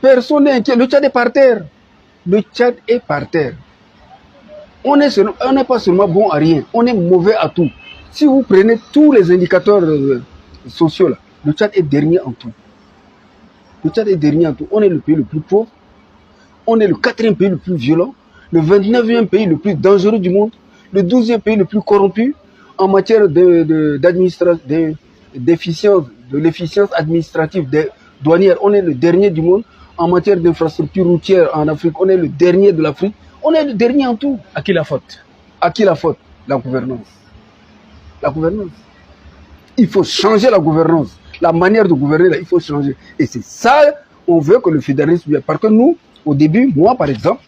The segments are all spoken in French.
Personne n'est inquiet. Le Tchad est par terre. Le Tchad est par terre. On n'est pas seulement bon à rien, on est mauvais à tout. Si vous prenez tous les indicateurs sociaux, là, le Tchad est dernier en tout. Le Tchad est dernier en tout. On est le pays le plus pauvre. On est le 4e pays le plus violent. Le 29e pays le plus dangereux du monde. Le 12e pays le plus corrompu en matière de l'efficience administrative douanière. On est le dernier du monde. En matière d'infrastructure routière en Afrique, on est le dernier de l'Afrique. On est le dernier en tout. À qui la faute? À qui la faute? La gouvernance. La gouvernance. Il faut changer la gouvernance. La manière de gouverner, là, il faut changer. Et c'est ça, on veut que le fédéralisme vienne. Parce que nous, au début, moi par exemple,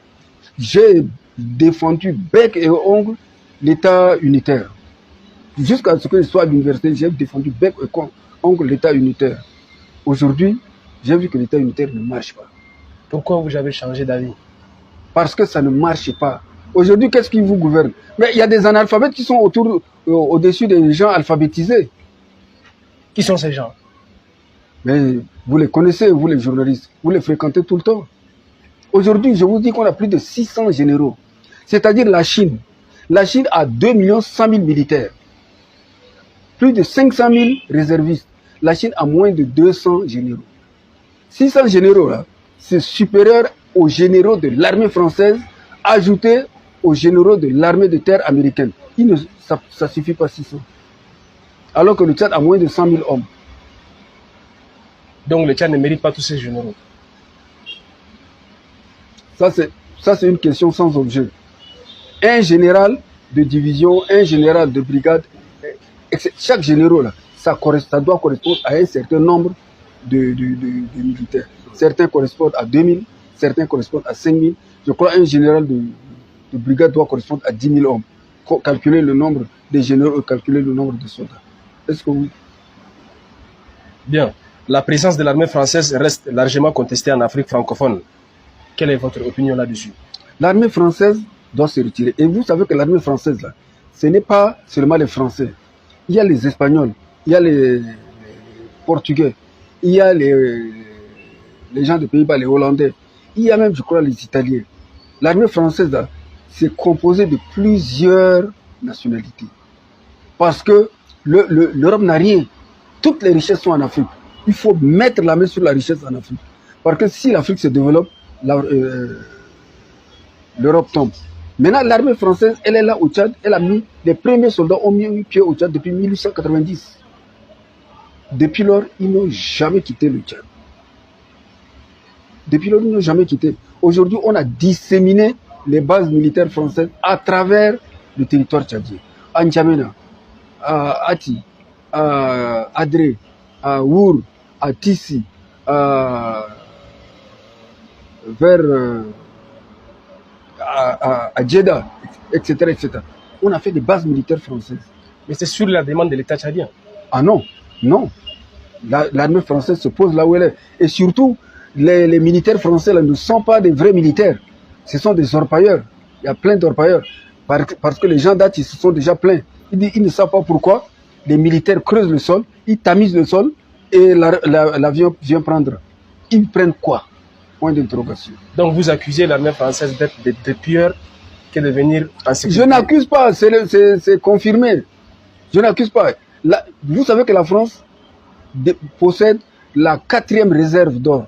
j'ai défendu bec et ongle l'État unitaire. Jusqu'à ce que je sois à l'université, j'ai défendu bec et ongle l'État unitaire. Aujourd'hui, j'ai vu que l'État unitaire ne marche pas. Pourquoi vous avez changé d'avis? Parce que ça ne marche pas. Aujourd'hui, qu'est-ce qui vous gouverne? Mais il y a des analphabètes qui sont au-dessus des gens alphabétisés. Qui sont ces gens? Mais vous les connaissez, vous les journalistes. Vous les fréquentez tout le temps. Aujourd'hui, je vous dis qu'on a plus de 600 généraux. C'est-à-dire la Chine. La Chine a 2 100 000 militaires. Plus de 500 000 réservistes. La Chine a moins de 200 généraux. 600 généraux, là, c'est supérieur aux généraux de l'armée française, ajoutés aux généraux de l'armée de terre américaine. Ça ne suffit pas 600. Alors que le Tchad a moins de 100 000 hommes. Donc le Tchad ne mérite pas tous ces généraux. Ça, c'est une question sans objet. Un général de division, un général de brigade, chaque général, là, ça doit correspondre à un certain nombre de militaires. Certains correspondent à 2000, certains correspondent à 5000. Je crois qu'un général de brigade doit correspondre à 10 000 hommes. Calculer le nombre des généraux, calculer le nombre de soldats. Est-ce que oui? Bien. La présence de l'armée française reste largement contestée en Afrique francophone. Quelle est votre opinion là-dessus? L'armée française doit se retirer. Et vous savez que l'armée française, là, ce n'est pas seulement les Français. Il y a les Espagnols, il y a les Portugais, il y a les gens des Pays-Bas, les Hollandais, il y a même, je crois, les Italiens. L'armée française, là, c'est composé de plusieurs nationalités. Parce que l'Europe n'a rien. Toutes les richesses sont en Afrique. Il faut mettre la main sur la richesse en Afrique. Parce que si l'Afrique se développe, l'Europe tombe. Maintenant, l'armée française, elle est là au Tchad. Elle a mis, les premiers soldats ont mis pied au Tchad depuis 1890. Depuis lors, ils n'ont jamais quitté le Tchad. Depuis lors, ils n'ont jamais quitté. Aujourd'hui, on a disséminé les bases militaires françaises à travers le territoire tchadien. À N'Djamena, à Ati, à Adré, à Our, à Tissi, vers à Jeddah, etc., etc. On a fait des bases militaires françaises. Mais c'est sur la demande de l'État tchadien. Ah non, non. L'armée française se pose là où elle est. Et surtout, les militaires français là, ne sont pas des vrais militaires. Ce sont des orpailleurs. Il y a plein d'orpailleurs. Parce que les gens d'Ati se sont déjà plaints. Ils ne savent pas pourquoi les militaires creusent le sol, ils tamisent le sol et l'avion vient prendre. Ils prennent quoi? Point d'interrogation. Donc vous accusez l'armée française d'être des pilleurs que de venir en sécurité? Je n'accuse pas, c'est confirmé. Je n'accuse pas. Vous savez que la France possède la 4e réserve d'or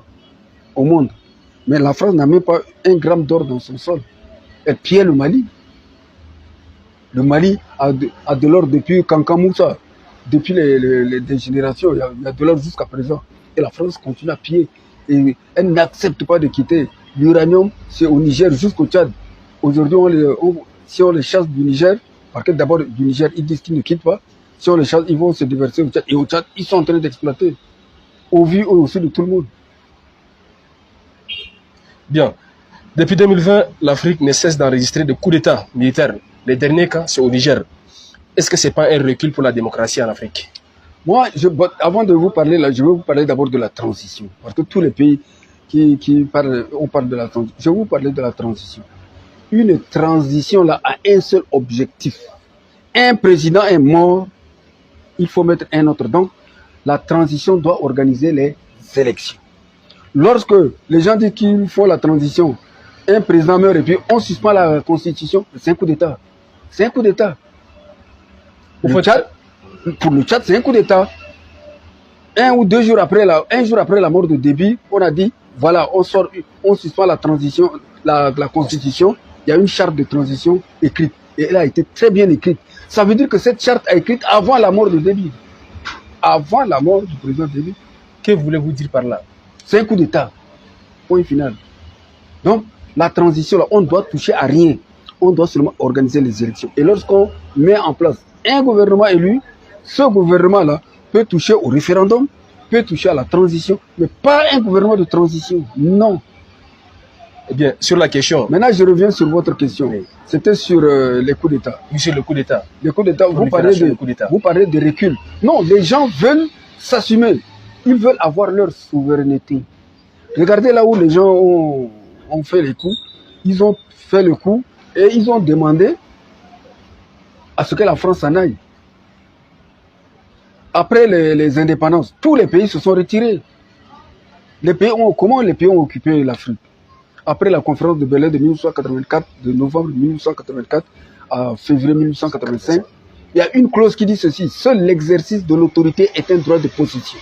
au monde. Mais la France n'a même pas 1 gramme d'or dans son sol. Elle pille le Mali. Le Mali a de l'or depuis Kankan Moussa. Depuis des générations, il y a de l'or jusqu'à présent. Et la France continue à piller. Et elle n'accepte pas de quitter. L'uranium, c'est au Niger jusqu'au Tchad. Aujourd'hui, si on les chasse du Niger, parce que d'abord du Niger, ils disent qu'ils ne quittent pas. Si on les chasse, ils vont se déverser au Tchad. Et au Tchad, ils sont en train d'exploiter. Au vu aussi de tout le monde. Bien. Depuis 2020, l'Afrique ne cesse d'enregistrer des coups d'État militaires. Les derniers cas, c'est au Niger. Est-ce que ce n'est pas un recul pour la démocratie en Afrique? Moi, avant de vous parler, là, je vais vous parler d'abord de la transition. Parce que tous les pays qui parlent, on parle de la transition. Je vais vous parler de la transition. Une transition là, a un seul objectif. Un président est mort, il faut mettre un autre. Donc, la transition doit organiser les élections. Lorsque les gens disent qu'il faut la transition, un président meurt et puis on suspend la constitution, c'est un coup d'État. C'est un coup d'État. Pour le Tchad, c'est un coup d'État. Un jour après la mort de Déby, on a dit, voilà, on suspend la transition, la constitution. Il y a une charte de transition écrite. Et elle a été très bien écrite. Ça veut dire que cette charte a été écrite avant la mort de Déby. Avant la mort du président Déby. Que voulez-vous dire par là? C'est un coup d'État. Point final. Donc, la transition, là, on ne doit toucher à rien. On doit seulement organiser les élections. Et lorsqu'on met en place un gouvernement élu, ce gouvernement-là peut toucher au référendum, peut toucher à la transition, mais pas un gouvernement de transition. Non. Eh bien, sur la question... Maintenant, je reviens sur votre question. Oui. C'était sur les coups d'État. Oui, sur le coup d'État. Les coups d'État, vous parlez de recul. Non, les gens veulent s'assumer. Ils veulent avoir leur souveraineté. Regardez là où les gens ont fait les coups. Ils ont fait le coup et ils ont demandé à ce que la France s'en aille. Après les indépendances, tous les pays se sont retirés. Comment les pays ont occupé l'Afrique? Après la conférence de Berlin de 1984, de novembre 1984 à février 1985, il y a une clause qui dit ceci: seul l'exercice de l'autorité est un droit de possession.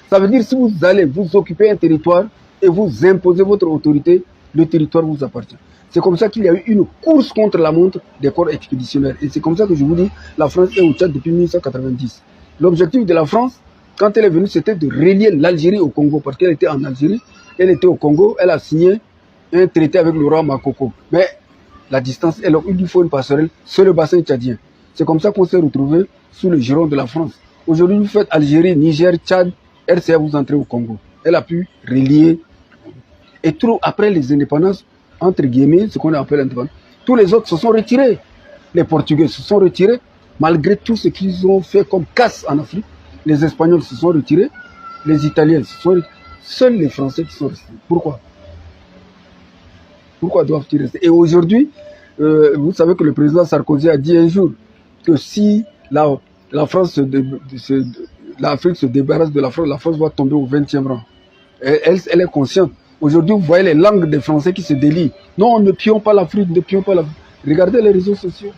Ça veut dire si vous allez vous occuper un territoire et vous imposez votre autorité, le territoire vous appartient. C'est comme ça qu'il y a eu une course contre la montre des corps expéditionnaires. Et c'est comme ça que je vous dis, la France est au Tchad depuis 1990. L'objectif de la France, quand elle est venue, c'était de relier l'Algérie au Congo, parce qu'elle était en Algérie, elle était au Congo, elle a signé un traité avec le roi Makoko. Mais la distance, il lui faut une passerelle sur le bassin tchadien. C'est comme ça qu'on s'est retrouvé sous le giron de la France. Aujourd'hui, vous faites Algérie, Niger, Tchad, RCA, vous entrez au Congo. Elle a pu relier. Et après les indépendances, entre guillemets, ce qu'on appelle indépendance, tous les autres se sont retirés. Les Portugais se sont retirés, malgré tout ce qu'ils ont fait comme casse en Afrique. Les Espagnols se sont retirés, les Italiens se sont retirés. Seuls les Français qui sont restés. Pourquoi? Pourquoi doivent-ils rester? Et aujourd'hui, vous savez que le président Sarkozy a dit un jour que si l'Afrique se débarrasse de la France va tomber au 20e rang. Elle est consciente. Aujourd'hui, vous voyez les langues des Français qui se délient. Non, ne pillons pas l'Afrique, ne pillons pas l'Afrique. Regardez les réseaux sociaux.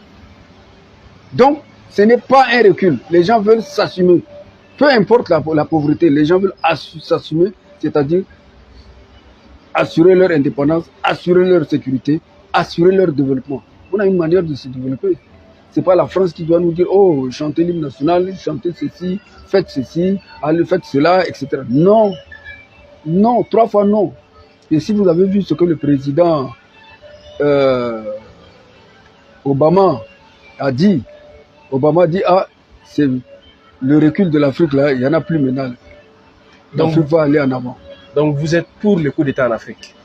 Donc, ce n'est pas un recul. Les gens veulent s'assumer. Peu importe la pauvreté, les gens veulent s'assumer, c'est-à-dire assurer leur indépendance, assurer leur sécurité, assurer leur développement. On a une manière de se développer. Ce n'est pas la France qui doit nous dire, oh, chantez l'hymne national, chantez ceci, faites cela, etc. Non. Non, 3 fois non. Et si vous avez vu ce que le président Obama a dit, c'est le recul de l'Afrique là, il n'y en a plus maintenant. L'Afrique va aller en avant. Donc vous êtes pour le coup d'État en Afrique?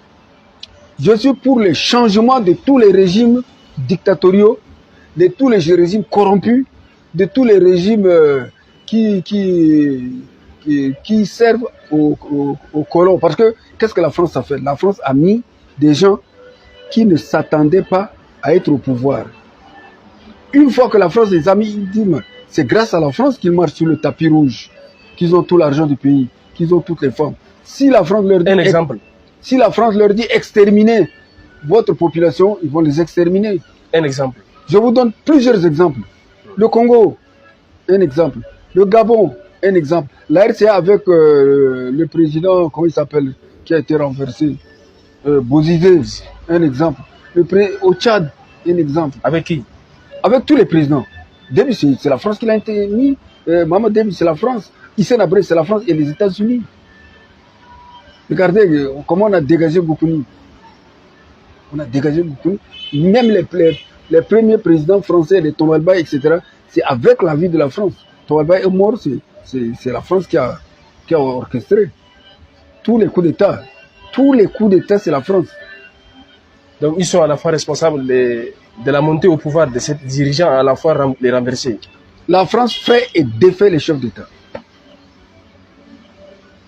Je suis pour le changement de tous les régimes dictatoriaux, de tous les régimes corrompus, de tous les régimes qui servent aux colons. Parce que qu'est-ce que la France a fait? La France a mis des gens qui ne s'attendaient pas à être au pouvoir. Une fois que la France les a mis, c'est grâce à la France qu'ils marchent sur le tapis rouge, qu'ils ont tout l'argent du pays, qu'ils ont toutes les femmes. Si la France leur dit, si la France leur dit exterminez votre population, ils vont les exterminer. Un exemple. Je vous donne plusieurs exemples. Le Congo, un exemple. Le Gabon, un exemple. La RCA avec le président, comment il s'appelle, qui a été renversé, Bozizé, un exemple. Au Tchad, un exemple. Avec qui? Avec tous les présidents. Déby, c'est la France qui l'a mis. Maman Déby, c'est la France. Hissène Habré, c'est la France et les États-Unis. Regardez comment on a dégagé Goukouni. On a dégagé Goukouni. Même les premiers présidents français, les Tomalba, etc., c'est avec l'avis de la France. Tomalba est mort, c'est la France qui a orchestré. Tous les coups d'État. Tous les coups d'État, c'est la France. Donc ils sont à la fois responsables de la montée au pouvoir de ces dirigeants, à la fois les renverser. La France fait et défait les chefs d'État.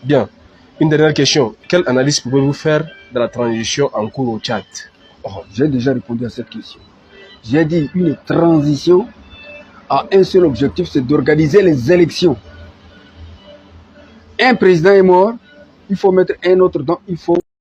Bien. Une dernière question. Quelle analyse pouvez-vous faire de la transition en cours au Tchad? J'ai déjà répondu à cette question. J'ai dit une transition a un seul objectif, c'est d'organiser les élections. Un président est mort, il faut mettre un autre, donc il faut